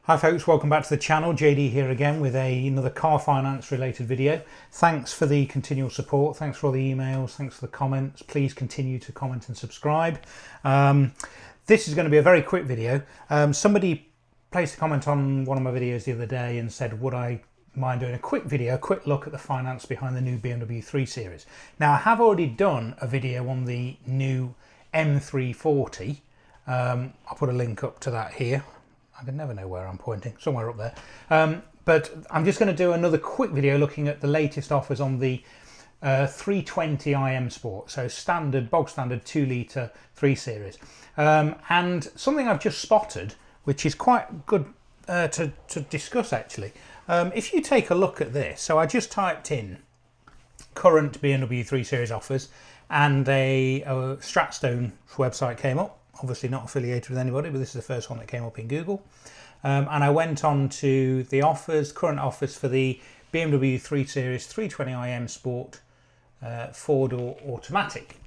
Hi folks, welcome back to the channel. JD here again with another car finance related video. Thanks for the continual support, thanks for all the emails, thanks for the comments. Please continue to comment and subscribe. This is going to be a very quick video. Somebody placed a comment on one of my videos the other day and said, would I mind doing a quick video, a quick look at the finance behind the new BMW 3 Series. Now I have already done a video on the new M340. I'll put a link up to that here. I can never know where I'm pointing, somewhere up there. But I'm just going to do another quick video looking at the latest offers on the 320i MSport, so standard, bog standard 2 litre 3 Series. And something I've just spotted, which is quite good to discuss actually. If you take a look at this, so I just typed in current BMW 3 Series offers and a Stratstone website came up. Obviously not affiliated with anybody, but this is the first one that came up in Google. And I went on to the offers, current offers for the BMW 3 Series 320i MSport 4-door automatic.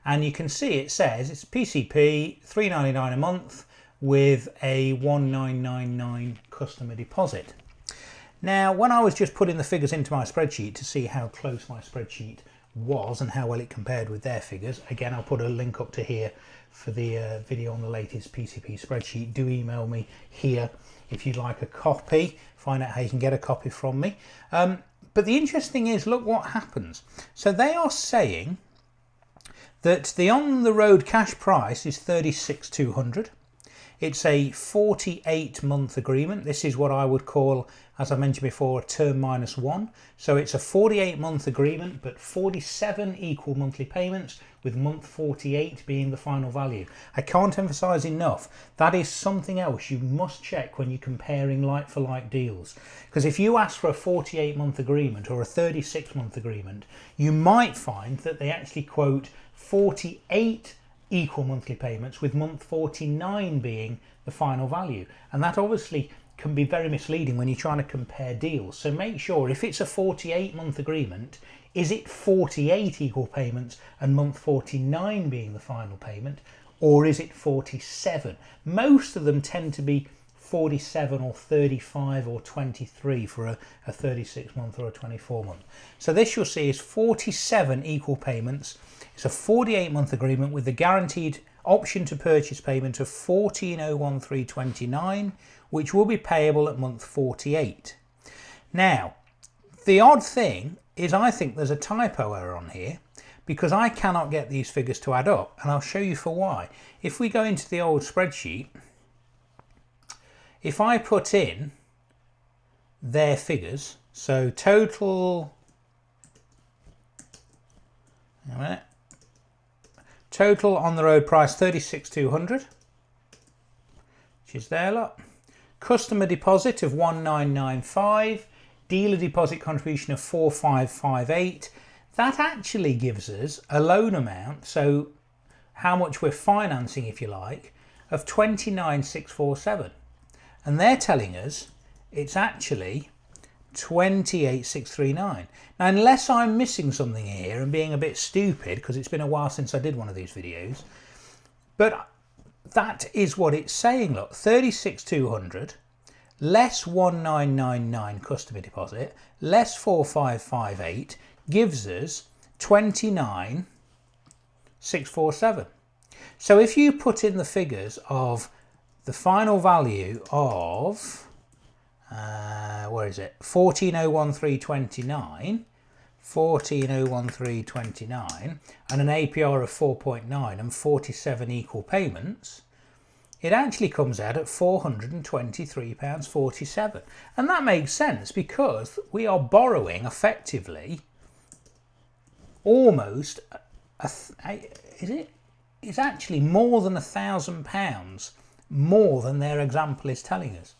And you can see it says it's PCP, $399 a month with a $1999 customer deposit. Now, when I was just putting the figures into my spreadsheet to see how close my spreadsheet was and how well it compared with their figures, again, I'll put a link up to here for the video on the latest PCP spreadsheet. Do email me here if you'd like a copy, find out how you can get a copy from me. But the interesting is, look what happens. So they are saying that the on-the-road cash price is $36,200. It's a 48-month agreement. This is what I would call, as I mentioned before, a term minus one. So it's a 48-month agreement, but 47 equal monthly payments, with month 48 being the final value. I can't emphasize enough, that is something else you must check when you're comparing like-for-like deals. Because if you ask for a 48-month agreement or a 36-month agreement, you might find that they actually quote 48 equal monthly payments, with month 49 being the final value, and that obviously can be very misleading when you're trying to compare deals. So make sure, if it's a 48-month agreement, is it 48 equal payments and month 49 being the final payment, or is it 47? Most of them tend to be 47 or 35 or 23 for a 36-month or a 24-month. So this you'll see is 47 equal payments. It's a 48-month agreement with the guaranteed option to purchase payment of $14,013.29, which will be payable at month 48. Now, the odd thing is I think there's a typo error on here, because I cannot get these figures to add up, and I'll show you for why. If we go into the old spreadsheet, if I put in their figures, so total, a minute, total on the road price $36,200, which is there, look. Customer deposit of $1995, dealer deposit contribution of $4558. That actually gives us a loan amount, so how much we're financing, if you like, of $29,647. And they're telling us it's actually $28,639. Now, unless I'm missing something here and being a bit stupid, because it's been a while since I did one of these videos, but that is what it's saying. Look, $36,200 less $1999 customer deposit less $4558 gives us $29,647. So if you put in the figures of the final value of where is it, 14,013.29, 14,013.29, and an APR of 4.9 and 47 equal payments, it actually comes out at £423.47. And that makes sense, because we are borrowing effectively almost it's actually more than £1,000 more than their example is telling us.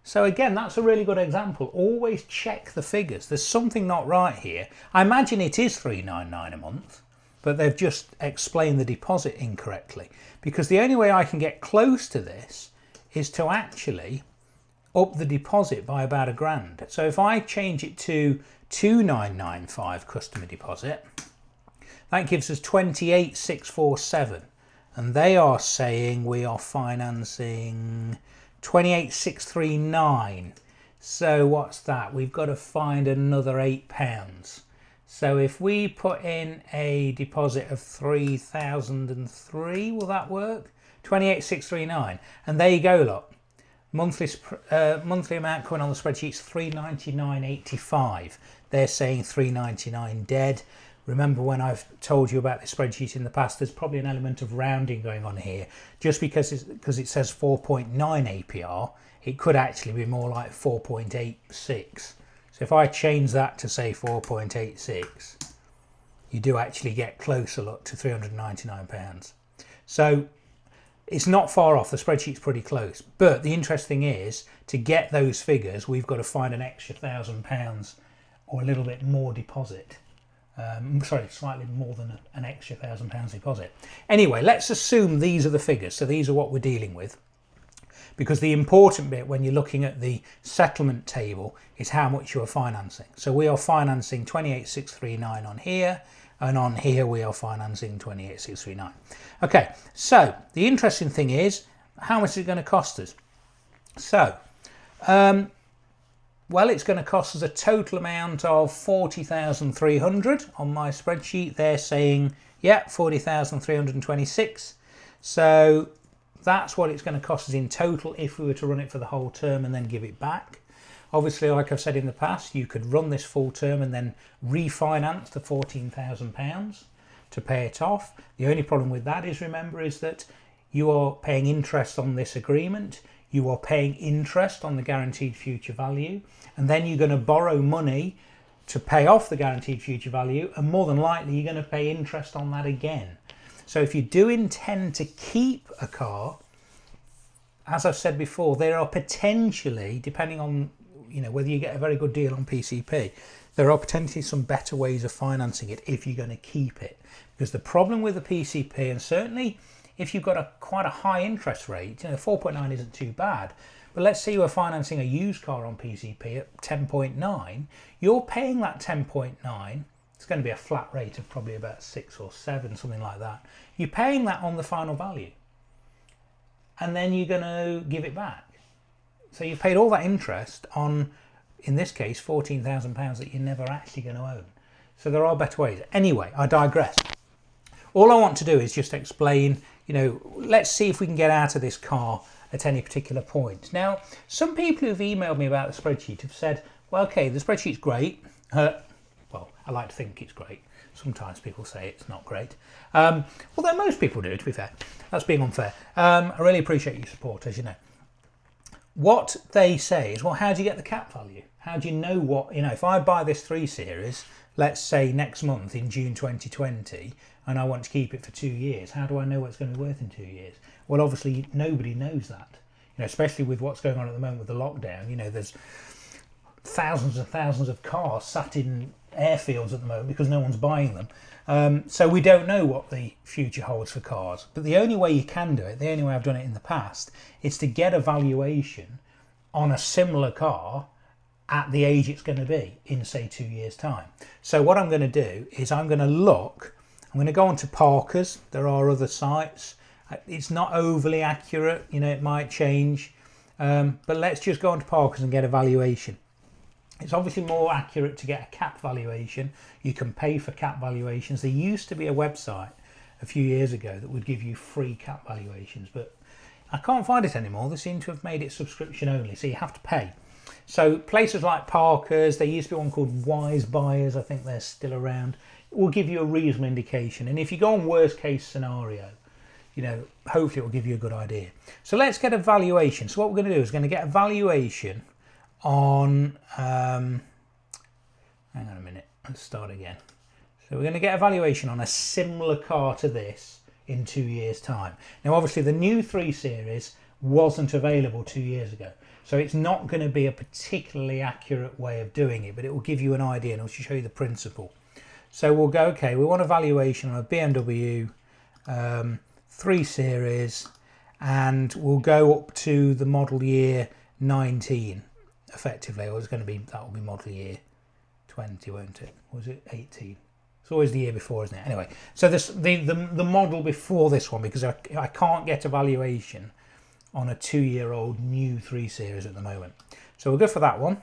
So again, that's a really good example. Always check the figures. There's something not right here. I imagine it is $399 a month, but they've just explained the deposit incorrectly, because the only way I can get close to this is to actually up the deposit by about £1,000. So if I change it to $2,995 customer deposit, that gives us $28,647, and they are saying we are financing 28,639. So what's that? We've got to find another £8. So if we put in a deposit of 3,003, will that work? 28,639. And there you go, look. Monthly amount coming on the spreadsheet is 399.85. They're saying 399 dead. Remember when I've told you about the spreadsheet in the past, there's probably an element of rounding going on here. Just because it says 4.9 APR, it could actually be more like 4.86. So if I change that to say 4.86, you do actually get closer, look, to £399. So it's not far off, the spreadsheet's pretty close. But the interesting thing is, to get those figures, we've got to find an extra £1,000 or a little bit more deposit. Sorry, slightly more than an extra £1,000 deposit. Anyway, let's assume these are the figures. So these are what we're dealing with. Because the important bit when you're looking at the settlement table is how much you are financing. So we are financing 28,639 on here, and on here we are financing 28,639. Okay, so the interesting thing is, how much is it going to cost us? So, well, it's going to cost us a total amount of 40,300 on my spreadsheet. They're saying, yeah, 40,326. So that's what it's going to cost us in total if we were to run it for the whole term and then give it back. Obviously, like I've said in the past, you could run this full term and then refinance the £14,000 to pay it off. The only problem with that is, remember, is that you are paying interest on this agreement. You are paying interest on the guaranteed future value, and then you're going to borrow money to pay off the guaranteed future value, and more than likely you're going to pay interest on that again. So if you do intend to keep a car, as I've said before, there are potentially, depending on whether you get a very good deal on PCP, there are potentially some better ways of financing it if you're going to keep it. Because the problem with the PCP, and certainly if you've got quite a high interest rate, 4.9 isn't too bad, but let's say you were financing a used car on PCP at 10.9, you're paying that 10.9, it's going to be a flat rate of probably about 6 or 7, something like that. You're paying that on the final value, and then you're going to give it back. So you've paid all that interest on, in this case, £14,000 that you're never actually going to own. So there are better ways. Anyway, I digress. All I want to do is just explain, let's see if we can get out of this car at any particular point. Now, some people who've emailed me about the spreadsheet have said, well, okay, the spreadsheet's great. Well, I like to think it's great. Sometimes people say it's not great. Although most people do, to be fair. That's being unfair. I really appreciate your support, as you know. What they say is, well, how do you get the cap value? How do you know what, if I buy this 3 Series, let's say next month in June 2020, and I want to keep it for 2 years, how do I know what it's going to be worth in 2 years? Well, obviously nobody knows that, especially with what's going on at the moment with the lockdown. There's thousands and thousands of cars sat in airfields at the moment because no one's buying them. So we don't know what the future holds for cars. But the only way you can do it, the only way I've done it in the past, is to get a valuation on a similar car at the age it's going to be in, say, 2 years' time. So what I'm going to do is I'm going to go onto Parker's. There are other sites. It's not overly accurate, it might change. But let's just go onto Parker's and get a valuation. It's obviously more accurate to get a cap valuation. You can pay for cap valuations. There used to be a website a few years ago that would give you free cap valuations, but I can't find it anymore. They seem to have made it subscription only, so you have to pay. So places like Parker's, there used to be one called Wise Buyers, I think they're still around, it will give you a reasonable indication. And if you go on worst case scenario, hopefully it will give you a good idea. So let's get a valuation. So what we're going to do is going to get a valuation on, hang on a minute, let's start again. So we're going to get a valuation on a similar car to this in 2 years' time. Now obviously the new 3 Series wasn't available 2 years ago, so it's not going to be a particularly accurate way of doing it, but it will give you an idea and it'll show you the principle. So we'll go, okay, we want a valuation on a BMW 3 Series, and we'll go up to the model year 19 effectively, or it's going to be, that will be model year 20, won't it? Was it 18? It's always the year before, isn't it? Anyway, so this the model before this one, because I can't get a valuation on a 2-year-old new 3 Series at the moment. So we'll go for that one.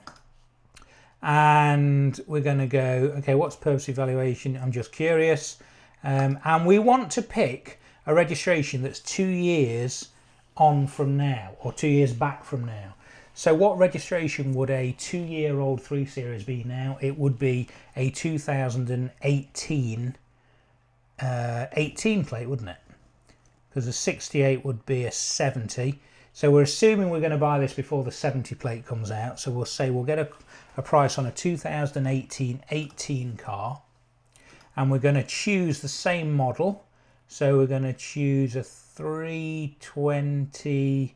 And we're going to go, okay, what's purpose evaluation? I'm just curious. And we want to pick a registration that's 2 years on from now, or 2 years back from now. So what registration would a 2-year-old 3 Series be now? It would be a 2018 18 plate, wouldn't it? Because a 68 would be a 70. So we're assuming we're going to buy this before the 70 plate comes out. So we'll say we'll get a price on a 2018 18 car. And we're going to choose the same model. So we're going to choose a 320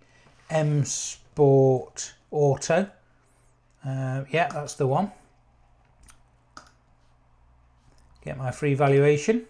MSport Auto. Yeah, that's the one. Get my free valuation.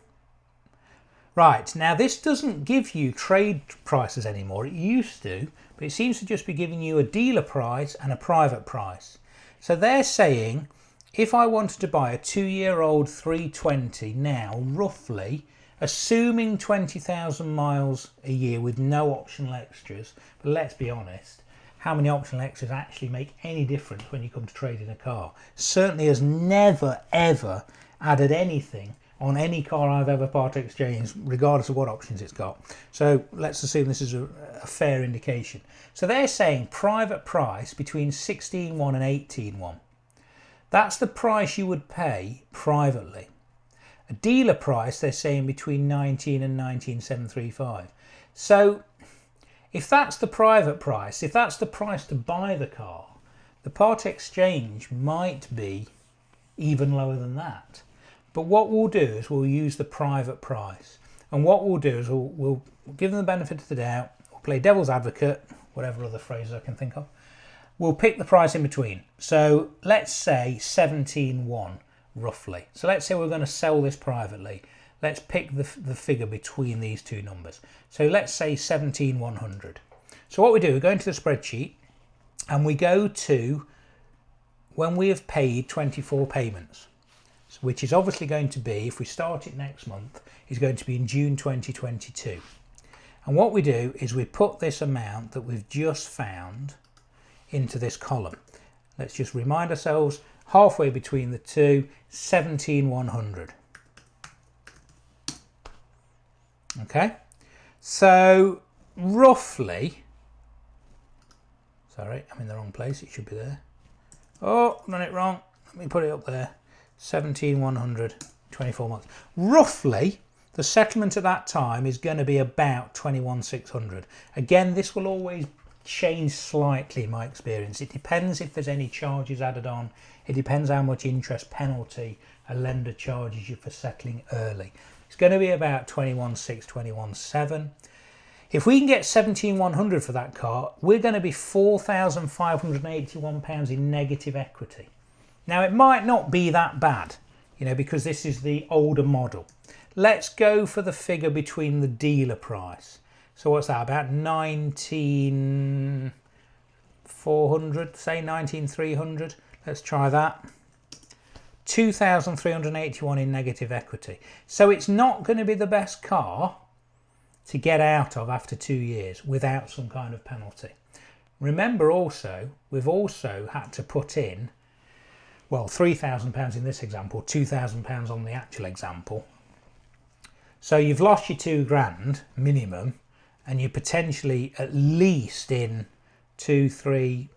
Right, now this doesn't give you trade prices anymore. It used to, but it seems to just be giving you a dealer price and a private price. So they're saying if I wanted to buy a 2-year-old 320 now, roughly, assuming 20,000 miles a year with no optional extras, but let's be honest, how many optional extras actually make any difference when you come to trading a car? Certainly has never ever added anything on any car I've ever part exchanged, regardless of what options it's got. So let's assume this is a fair indication. So they're saying private price between 16.1 and 18.1. That's the price you would pay privately. A dealer price, they're saying between 19 and 19,735. So if that's the private price, if that's the price to buy the car, the part exchange might be even lower than that. But what we'll do is we'll use the private price. And what we'll do is we'll give them the benefit of the doubt. We'll play devil's advocate, whatever other phrase I can think of. We'll pick the price in between. So let's say 17.1 roughly. So let's say we're going to sell this privately. Let's pick the figure between these two numbers. So let's say 17,100. So what we do, we go into the spreadsheet and we go to when we have paid 24 payments, which is obviously going to be, if we start it next month, is going to be in June 2022. And what we do is we put this amount that we've just found into this column. Let's just remind ourselves, halfway between the two, 17,100. Okay, so roughly, sorry, I'm in the wrong place, it should be there. Oh, I've done it wrong, let me put it up there. 17,100, 24 months. Roughly, the settlement at that time is going to be about 21,600. Again, this will always change slightly in my experience. It depends if there's any charges added on. It depends how much interest penalty a lender charges you for settling early. It's going to be about 21,600, 21,700. If we can get 17,100 for that car, we're going to be £4,581 in negative equity. Now, it might not be that bad, you know, because this is the older model. Let's go for the figure between the dealer price. So what's that, about 19,400, say 19,300. Let's try that. 2,381 in negative equity. So it's not going to be the best car to get out of after 2 years without some kind of penalty. Remember also, we've also had to put in, well, £3,000 in this example, £2,000 on the actual example. So you've lost your £2,000 minimum, and you're potentially at least in 2, 3,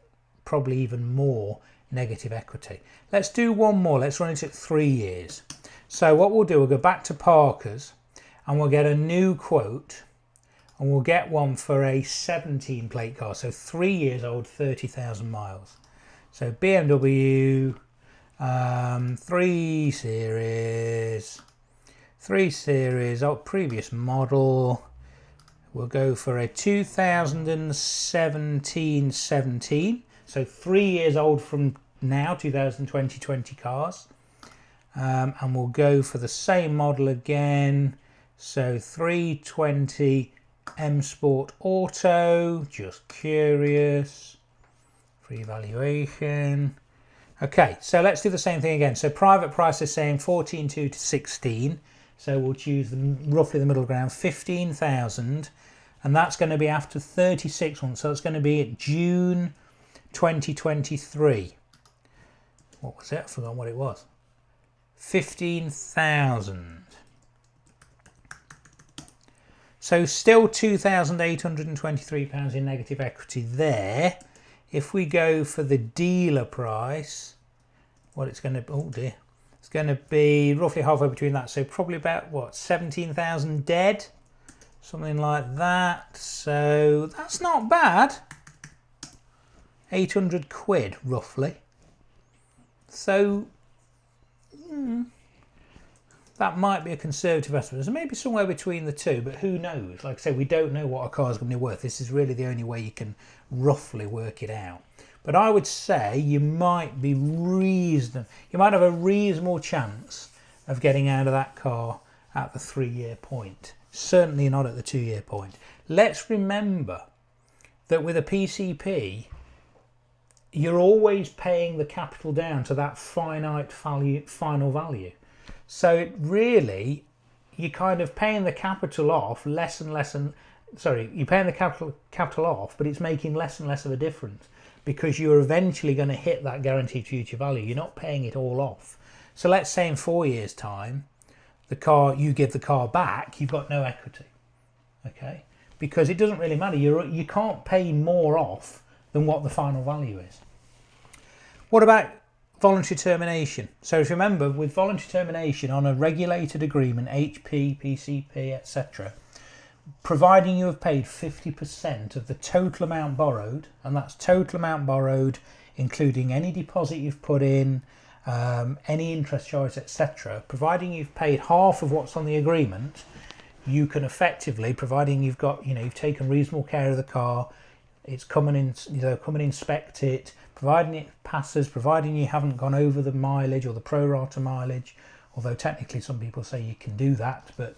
probably even more negative equity. Let's do one more. Let's run it at 3 years. So what we'll do, we'll go back to Parker's and we'll get a new quote, and we'll get one for a 17 plate car. So 3 years old, 30,000 miles. So BMW 3 Series, oh, previous model. We'll go for a 2017, so 3 years old from now, 2020 cars. And we'll go for the same model again. So 320 MSport Auto, just curious. Free valuation. Okay, so let's do the same thing again. So private price is saying 14,2 to 16. So we'll choose roughly the middle ground, 15,000 and that's going to be after 36 months, so it's going to be at June 2023. What was it? I forgot what it was. 15,000. So still £2,823 in negative equity there. If we go for the dealer price, what it's going to be, oh dear, it's going to be roughly halfway between that. So probably about what, 17,000 dead, something like that. So that's not bad. 800 quid roughly. So that might be a conservative estimate. So maybe somewhere between the two, but who knows? Like I say, we don't know what a car is going to be worth. This is really the only way you can roughly work it out. But I would say you might have a reasonable chance of getting out of that car at the 3-year point. Certainly not at the 2-year point. Let's remember that with a PCP, you're always paying the capital down to that finite value, final value. So it really, you're kind of paying the capital off less and less, you're paying the capital off, but it's making less and less of a difference because you're eventually going to hit that guaranteed future value. You're not paying it all off. So let's say in 4 years' time, you give the car back, you've got no equity, okay? Because it doesn't really matter. You can't pay more off than what the final value is. What about voluntary termination? So if you remember, with voluntary termination on a regulated agreement, HP, PCP, etc., providing you have paid 50% of the total amount borrowed, and that's total amount borrowed including any deposit you've put in, any interest charges, etc., providing you've paid half of what's on the agreement, you can effectively, providing you've got, you've taken reasonable care of the car, it's come and inspect it, providing it passes, providing you haven't gone over the mileage or the pro rata mileage, although technically some people say you can do that, but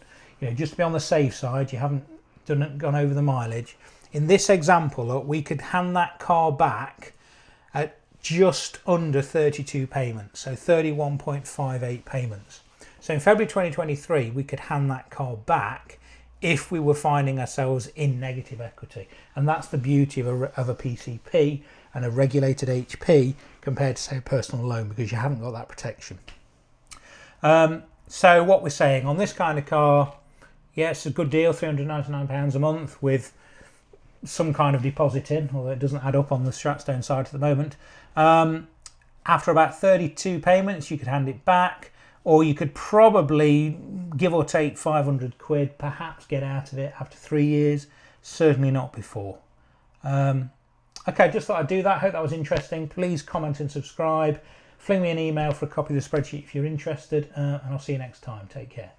just to be on the safe side, you haven't gone over the mileage. In this example, look, we could hand that car back at just under 32 payments, so 31.58 payments. So in February 2023, we could hand that car back if we were finding ourselves in negative equity. And that's the beauty of a PCP and a regulated HP compared to, say, a personal loan, because you haven't got that protection. So what we're saying on this kind of car, yeah, it's a good deal, £399 a month with some kind of deposit in, although it doesn't add up on the Stratstone side at the moment. After about 32 payments, you could hand it back, or you could probably, give or take 500 quid, perhaps get out of it after 3 years, certainly not before. Okay, just thought I'd do that. Hope that was interesting. Please comment and subscribe. Fling me an email for a copy of the spreadsheet if you're interested, and I'll see you next time. Take care.